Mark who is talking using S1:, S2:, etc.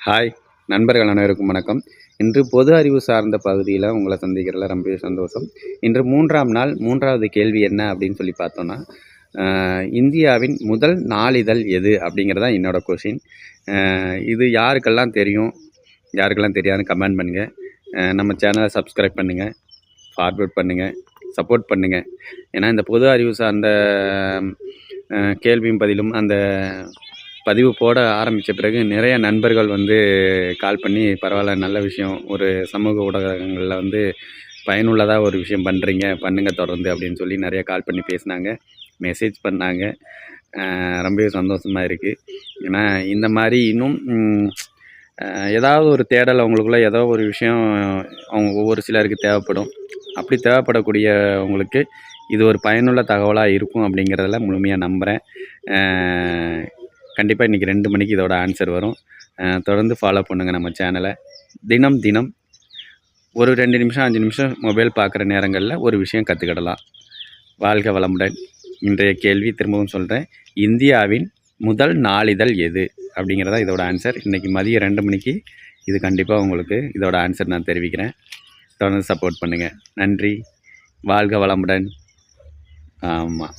S1: Hi நண்பர்கள் அனைவருக்கும் வணக்கம். இன்று பொது அறிவு சார்ந்த பகுதியில் உங்களை சந்திக்கிறதுல ரொம்பவே சந்தோஷம். இன்று 3ஆம் நாள் 3வது கேள்வி என்ன அப்படின்னு சொல்லி பார்த்தோன்னா, இந்தியாவின் முதல் நாளிதழ் எது அப்படிங்கிறதான் என்னோட கொஷின். இது யாருக்கெல்லாம் தெரியும், யாருக்கெல்லாம் தெரியாதுன்னு கமெண்ட் பண்ணுங்கள். நம்ம சேனலை சப்ஸ்கிரைப் பண்ணுங்கள், ஃபார்வர்ட் பண்ணுங்கள், சப்போர்ட் பண்ணுங்கள். ஏன்னா இந்த பொது அறிவு சார்ந்த கேள்வியும் பதிலும் அந்த பதிவு போட ஆரம்பித்த பிறகு நிறைய நண்பர்கள் கால் பண்ணி பரவாயில்ல, நல்ல விஷயம், ஒரு சமூக ஊடகங்களில் பயனுள்ளதாக ஒரு விஷயம் பண்ணுங்க தொடர்ந்து அப்படின்னு சொல்லி நிறைய கால் பண்ணி பேசினாங்க, மெசேஜ் பண்ணாங்க. ரொம்பவே சந்தோஷமாக இருக்குது. ஏன்னா இந்த மாதிரி இன்னும் ஏதாவது ஒரு தேடல் அவங்களுக்குள்ள ஏதோ ஒரு விஷயம் அவங்க ஒவ்வொரு சிலருக்கு தேவைப்படும். அப்படி தேவைப்படக்கூடியவங்களுக்கு இது ஒரு பயனுள்ள தகவலாக இருக்கும் அப்படிங்கிறதுல முழுமையாக நம்புகிறேன். கண்டிப்பாக இன்றைக்கி 2 மணிக்கு இதோட ஆன்சர் வரும். தொடர்ந்து ஃபாலோ பண்ணுங்கள் நம்ம சேனலை. தினம் ஒரு 2 நிமிஷம் 5 நிமிஷம் மொபைல் பார்க்குற நேரங்களில் ஒரு விஷயம் கற்றுக்கிடலாம். வாழ்க வளமுடன். இன்றைய கேள்வி திரும்பவும் சொல்கிறேன், இந்தியாவின் முதல் நாளிதழ் எது அப்படிங்கிறதா இதோட ஆன்சர். இன்றைக்கி மதியம் 2 மணிக்கு இது கண்டிப்பாக உங்களுக்கு இதோட ஆன்சர் நான் தெரிவிக்கிறேன். தொடர்ந்து சப்போர்ட் பண்ணுங்கள். நன்றி. வாழ்க வளமுடன். ஆமாம்.